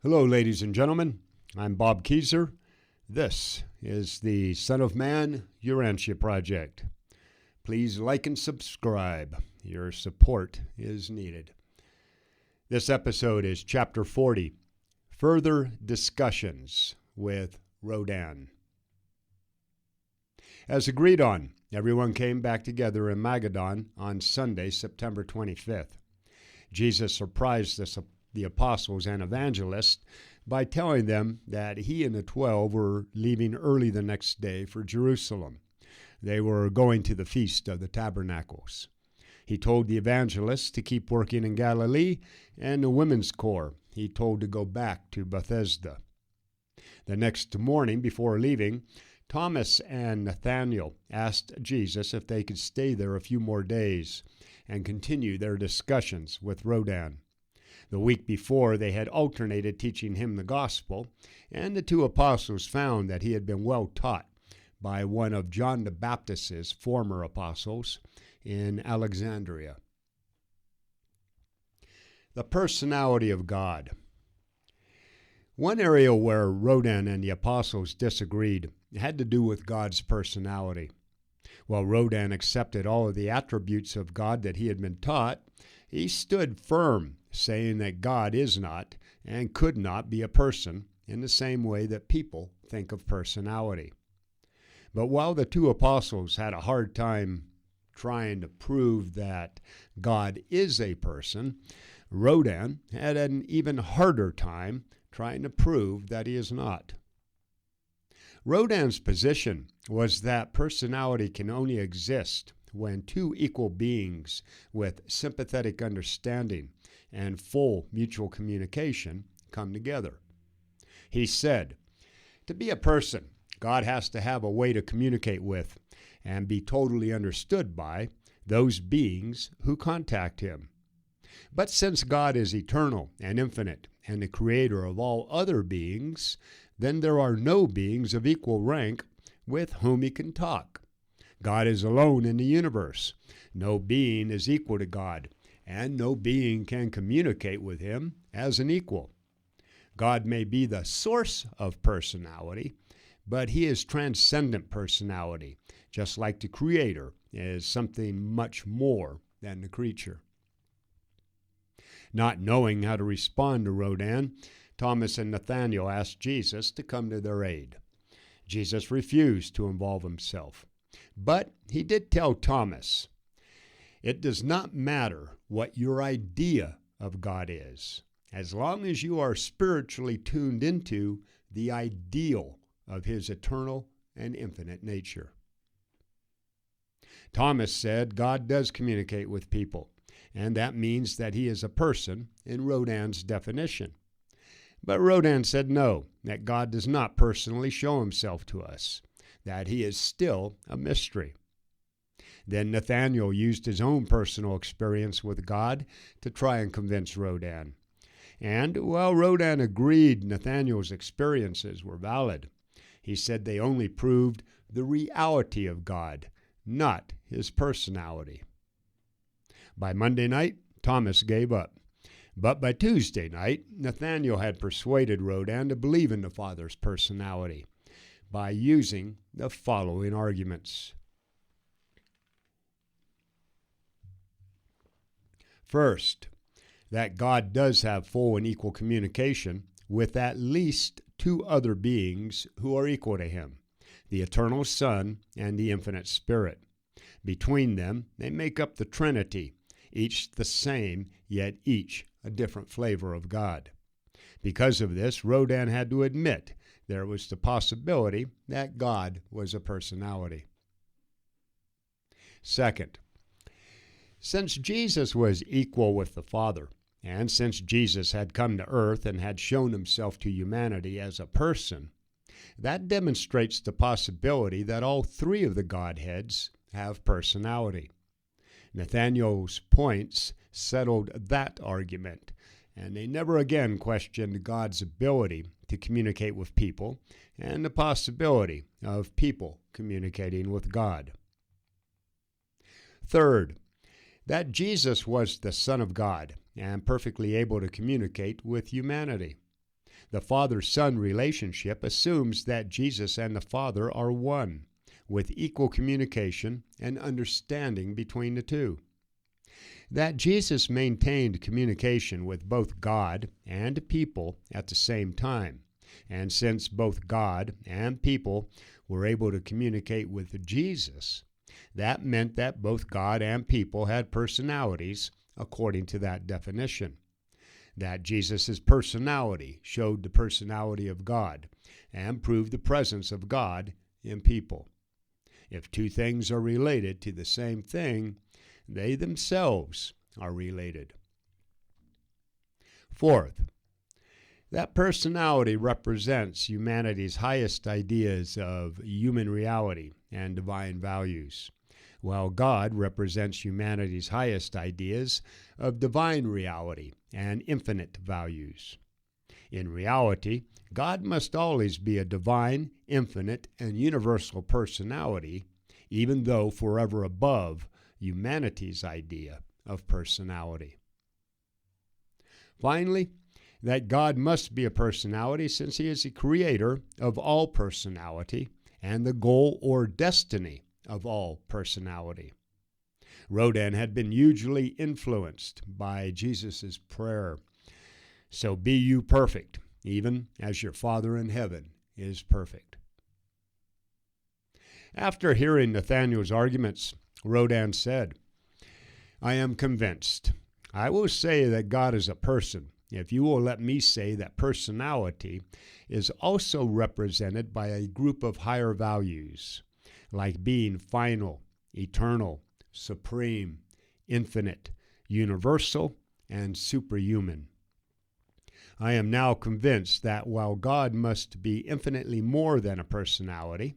Hello, ladies and gentlemen. I'm Bob Keyser. This is the Son of Man Urantia Project. Please like and subscribe. Your support is needed. This episode is Chapter 40, Further Discussions with Rodan. As agreed on, everyone came back together in Magadan on Sunday, September 25th. Jesus surprised the apostles and evangelists by telling them that he and the 12 were leaving early the next day for Jerusalem. They were going to the Feast of the Tabernacles. He told the evangelists to keep working in Galilee, and the women's corps he told to go back to Bethesda. The next morning before leaving, Thomas and Nathanael asked Jesus if they could stay there a few more days and continue their discussions with Rodan. The week before, they had alternated teaching him the gospel, and the two apostles found that he had been well taught by one of John the Baptist's former apostles in Alexandria. The personality of God. One area where Rodan and the apostles disagreed had to do with God's personality. While Rodan accepted all of the attributes of God that he had been taught, he stood firm, saying that God is not and could not be a person in the same way that people think of personality. But while the two apostles had a hard time trying to prove that God is a person, Rodan had an even harder time trying to prove that he is not. Rodan's position was that personality can only exist when two equal beings with sympathetic understanding and full mutual communication come together. He said, to be a person, God has to have a way to communicate with and be totally understood by those beings who contact him. But since God is eternal and infinite and the creator of all other beings, then there are no beings of equal rank with whom he can talk. God is alone in the universe. No being is equal to God, and no being can communicate with him as an equal. God may be the source of personality, but he is transcendent personality, just like the Creator is something much more than the creature. Not knowing how to respond to Rodan, Thomas and Nathanael asked Jesus to come to their aid. Jesus refused to involve himself, but he did tell Thomas, it does not matter what your idea of God is, as long as you are spiritually tuned into the ideal of his eternal and infinite nature. Thomas said God does communicate with people, and that means that he is a person in Rodan's definition. But Rodan said no, that God does not personally show himself to us, that he is still a mystery. Then Nathanael used his own personal experience with God to try and convince Rodan. And while Rodan agreed Nathanael's experiences were valid, he said they only proved the reality of God, not his personality. By Monday night, Thomas gave up. But by Tuesday night, Nathanael had persuaded Rodan to believe in the Father's personality by using the following arguments. First, that God does have full and equal communication with at least two other beings who are equal to him, the eternal Son and the infinite Spirit. Between them, they make up the Trinity, each the same, yet each a different flavor of God. Because of this, Rodan had to admit there was the possibility that God was a personality. Second, since Jesus was equal with the Father, and since Jesus had come to earth and had shown himself to humanity as a person, that demonstrates the possibility that all three of the Godheads have personality. Nathanael's points settled that argument, and they never again questioned God's ability to communicate with people and the possibility of people communicating with God. Third, that Jesus was the Son of God and perfectly able to communicate with humanity. The Father-Son relationship assumes that Jesus and the Father are one, with equal communication and understanding between the two. That Jesus maintained communication with both God and people at the same time, and since both God and people were able to communicate with Jesus, that meant that both God and people had personalities according to that definition. That Jesus' personality showed the personality of God and proved the presence of God in people. If two things are related to the same thing, they themselves are related. Fourth, that personality represents humanity's highest ideas of human reality and divine values, while God represents humanity's highest ideas of divine reality and infinite values. In reality, God must always be a divine, infinite, and universal personality, even though forever above humanity's idea of personality. Finally, that God must be a personality since he is the creator of all personality and the goal or destiny of all personality. Rodan had been hugely influenced by Jesus' prayer, "So be you perfect, even as your Father in heaven is perfect." After hearing Nathanael's arguments, Rodan said, "I am convinced. I will say that God is a person, if you will let me say that personality is also represented by a group of higher values, like being final, eternal, supreme, infinite, universal, and superhuman. I am now convinced that while God must be infinitely more than a personality,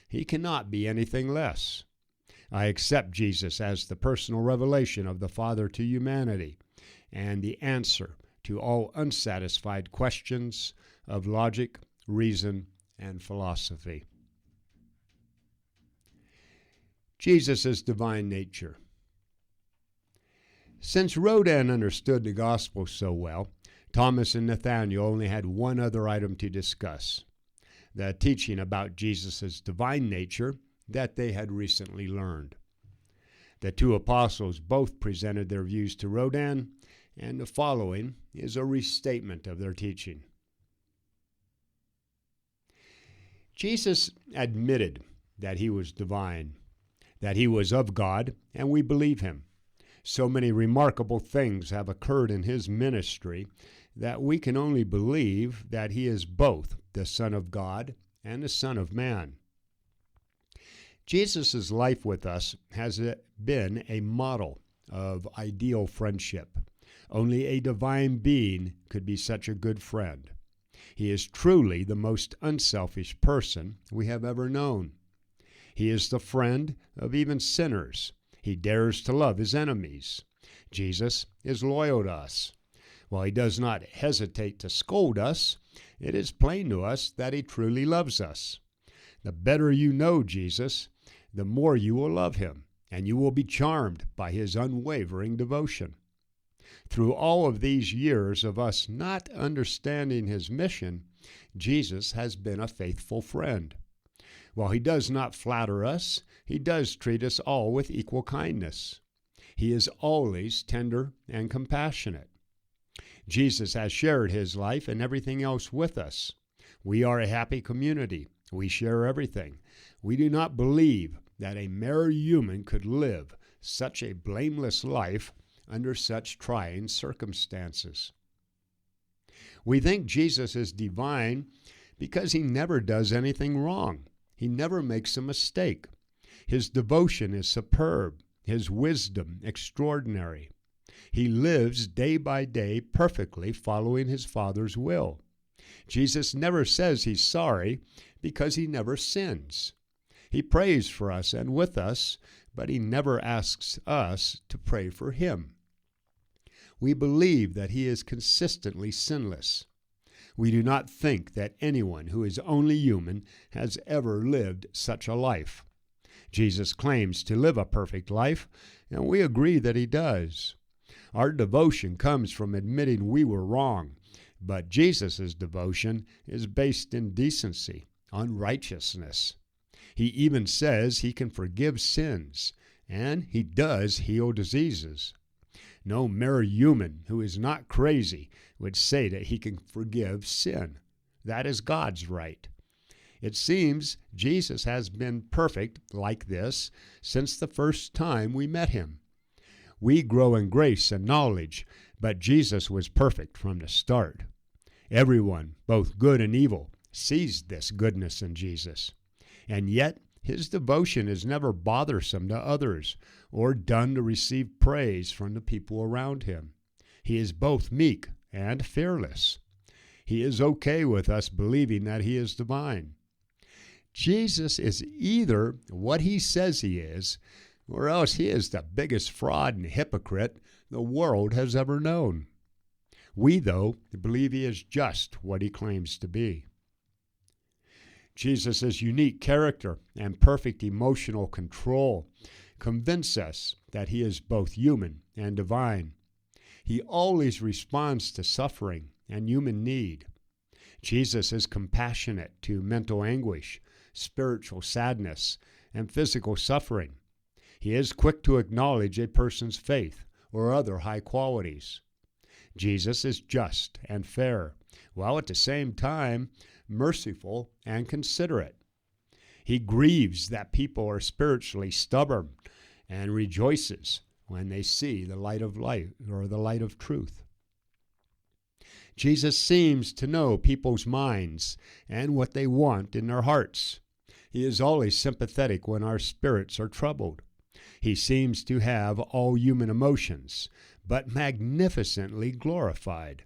he cannot be anything less. I accept Jesus as the personal revelation of the Father to humanity and the answer to all unsatisfied questions of logic, reason, and philosophy." Jesus' divine nature. Since Rodan understood the gospel so well, Thomas and Nathanael only had one other item to discuss: the teaching about Jesus' divine nature that they had recently learned. The two apostles both presented their views to Rodan, and the following is a restatement of their teaching. Jesus admitted that he was divine, that he was of God, and we believe him. So many remarkable things have occurred in his ministry that we can only believe that he is both the Son of God and the Son of Man. Jesus' life with us has been a model of ideal friendship. Only a divine being could be such a good friend. He is truly the most unselfish person we have ever known. He is the friend of even sinners. He dares to love his enemies. Jesus is loyal to us. While he does not hesitate to scold us, it is plain to us that he truly loves us. The better you know Jesus, the more you will love him, and you will be charmed by his unwavering devotion. Through all of these years of us not understanding his mission, Jesus has been a faithful friend. While he does not flatter us, he does treat us all with equal kindness. He is always tender and compassionate. Jesus has shared his life and everything else with us. We are a happy community. We share everything. We do not believe that a mere human could live such a blameless life under such trying circumstances. We think Jesus is divine because he never does anything wrong. He never makes a mistake. His devotion is superb, his wisdom extraordinary. He lives day by day perfectly following his Father's will. Jesus never says he's sorry because he never sins. He prays for us and with us, but he never asks us to pray for him. We believe that he is consistently sinless. We do not think that anyone who is only human has ever lived such a life. Jesus claims to live a perfect life, and we agree that he does. Our devotion comes from admitting we were wrong, But Jesus' devotion is based in decency, on righteousness. He even says he can forgive sins, and he does heal diseases. No mere human who is not crazy would say that he can forgive sin. That is God's right. It seems Jesus has been perfect like this since the first time we met him. We grow in grace and knowledge, but Jesus was perfect from the start. Everyone, both good and evil, sees this goodness in Jesus. And yet, his devotion is never bothersome to others or done to receive praise from the people around him. He is both meek and fearless. He is okay with us believing that he is divine. Jesus is either what he says he is, or else he is the biggest fraud and hypocrite the world has ever known. We, though, believe he is just what he claims to be. Jesus' unique character and perfect emotional control convince us that he is both human and divine. He always responds to suffering and human need. Jesus is compassionate to mental anguish, spiritual sadness, and physical suffering. He is quick to acknowledge a person's faith or other high qualities. Jesus is just and fair, while at the same time merciful and considerate. He grieves that people are spiritually stubborn and rejoices when they see the light of light or the light of truth. Jesus seems to know people's minds and what they want in their hearts. He is always sympathetic when our spirits are troubled. He seems to have all human emotions, but magnificently glorified.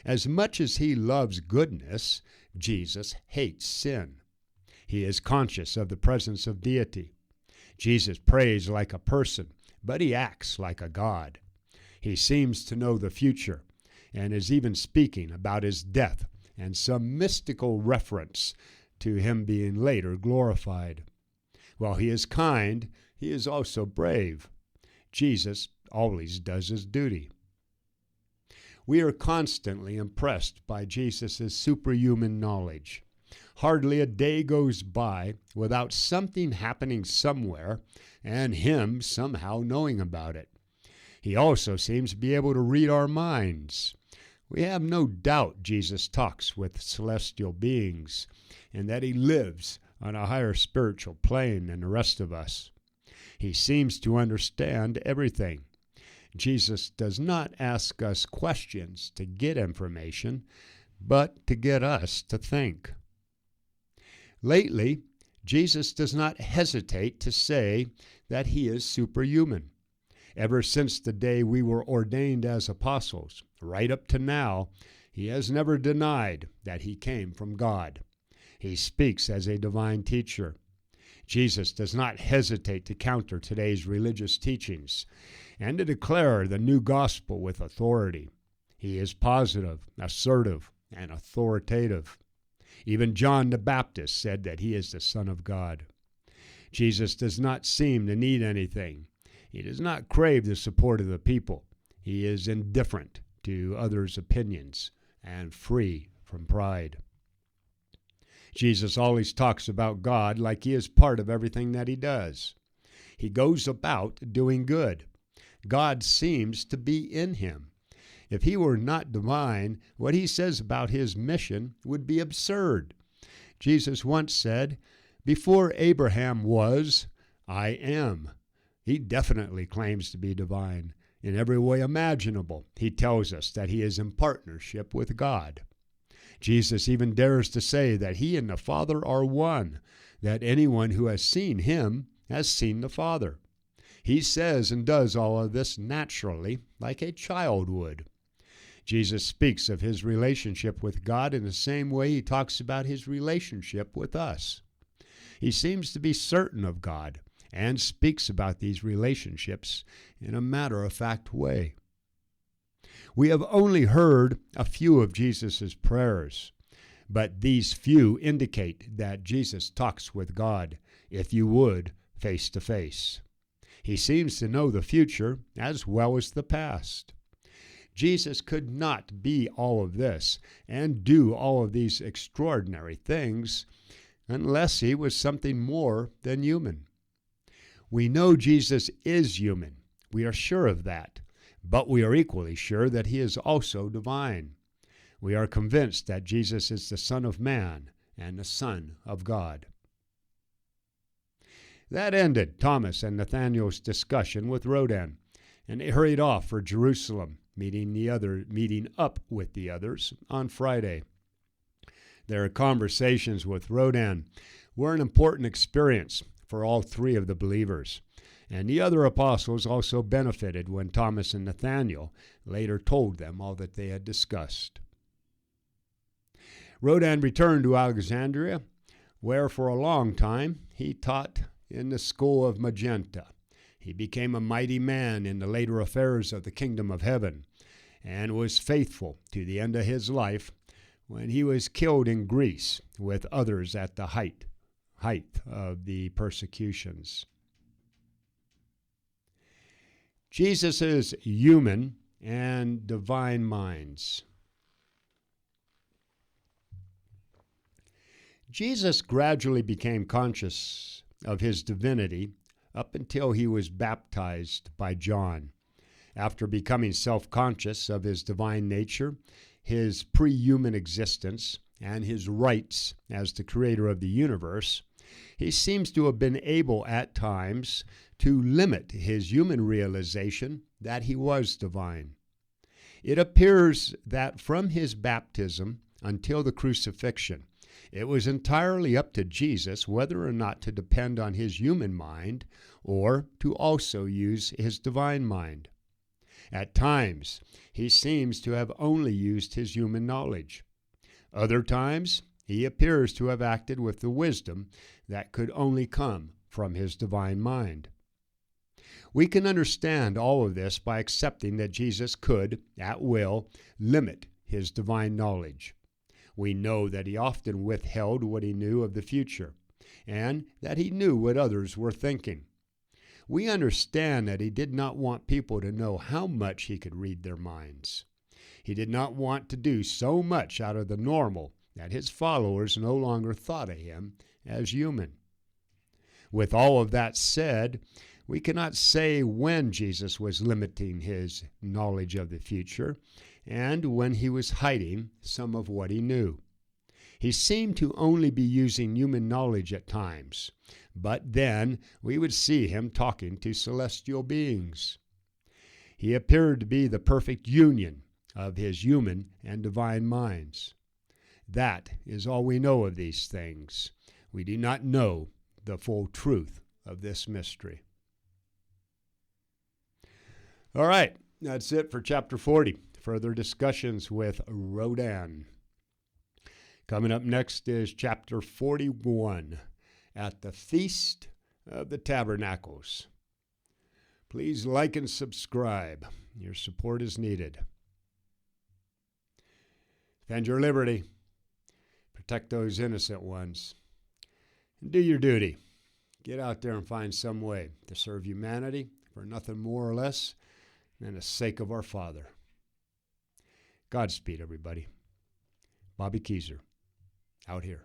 As much as he loves goodness, Jesus hates sin. He is conscious of the presence of deity. Jesus prays like a person, but he acts like a God. He seems to know the future, and is even speaking about his death and some mystical reference to him being later glorified. While he is kind, he is also brave. Jesus always does his duty. We are constantly impressed by Jesus' superhuman knowledge. Hardly a day goes by without something happening somewhere and him somehow knowing about it. He also seems to be able to read our minds. We have no doubt Jesus talks with celestial beings and that he lives on a higher spiritual plane than the rest of us. He seems to understand everything. Jesus does not ask us questions to get information, but to get us to think. Lately, Jesus does not hesitate to say that he is superhuman. Ever since the day we were ordained as apostles, right up to now, he has never denied that he came from God. He speaks as a divine teacher. Jesus does not hesitate to counter today's religious teachings and to declare the new gospel with authority. He is positive, assertive, and authoritative. Even John the Baptist said that he is the Son of God. Jesus does not seem to need anything. He does not crave the support of the people. He is indifferent to others' opinions and free from pride. Jesus always talks about God like he is part of everything that he does. He goes about doing good. God seems to be in him. If he were not divine, what he says about his mission would be absurd. Jesus once said, "Before Abraham was, I am." He definitely claims to be divine. In every way imaginable, he tells us that he is in partnership with God. Jesus even dares to say that he and the Father are one, that anyone who has seen him has seen the Father. He says and does all of this naturally, like a child would. Jesus speaks of his relationship with God in the same way he talks about his relationship with us. He seems to be certain of God and speaks about these relationships in a matter-of-fact way. We have only heard a few of Jesus' prayers, but these few indicate that Jesus talks with God, if you would, face to face. He seems to know the future as well as the past. Jesus could not be all of this and do all of these extraordinary things unless he was something more than human. We know Jesus is human. We are sure of that. But we are equally sure that he is also divine. We are convinced that Jesus is the Son of Man and the Son of God. That ended Thomas and Nathanael's discussion with Rodan, and they hurried off for Jerusalem, meeting up with the others on Friday. Their conversations with Rodan were an important experience for all three of the believers, and the other apostles also benefited when Thomas and Nathanael later told them all that they had discussed. Rodan returned to Alexandria, where for a long time he taught in the school of Magenta. He became a mighty man in the later affairs of the kingdom of heaven, and was faithful to the end of his life when he was killed in Greece with others at the height of the persecutions. Jesus' human and divine minds. Jesus gradually became conscious of his divinity up until he was baptized by John. After becoming self-conscious of his divine nature, his pre-human existence, and his rights as the creator of the universe, he seems to have been able at times to limit his human realization that he was divine. It appears that from his baptism until the crucifixion, it was entirely up to Jesus whether or not to depend on his human mind or to also use his divine mind. At times, he seems to have only used his human knowledge. Other times, he appears to have acted with the wisdom that could only come from his divine mind. We can understand all of this by accepting that Jesus could, at will, limit his divine knowledge. We know that he often withheld what he knew of the future, and that he knew what others were thinking. We understand that he did not want people to know how much he could read their minds. He did not want to do so much out of the normal that his followers no longer thought of him as human. With all of that said, we cannot say when Jesus was limiting his knowledge of the future and when he was hiding some of what he knew. He seemed to only be using human knowledge at times, but then we would see him talking to celestial beings. He appeared to be the perfect union of his human and divine minds. That is all we know of these things. We do not know the full truth of this mystery. All right, that's it for chapter 40. Further discussions with Rodan. Coming up next is chapter 41, At the Feast of the Tabernacles. Please like and subscribe. Your support is needed. Defend your liberty. Protect those innocent ones. And do your duty. Get out there and find some way to serve humanity for nothing more or less than the sake of our Father. Godspeed, everybody. Bobby Keyser, out here.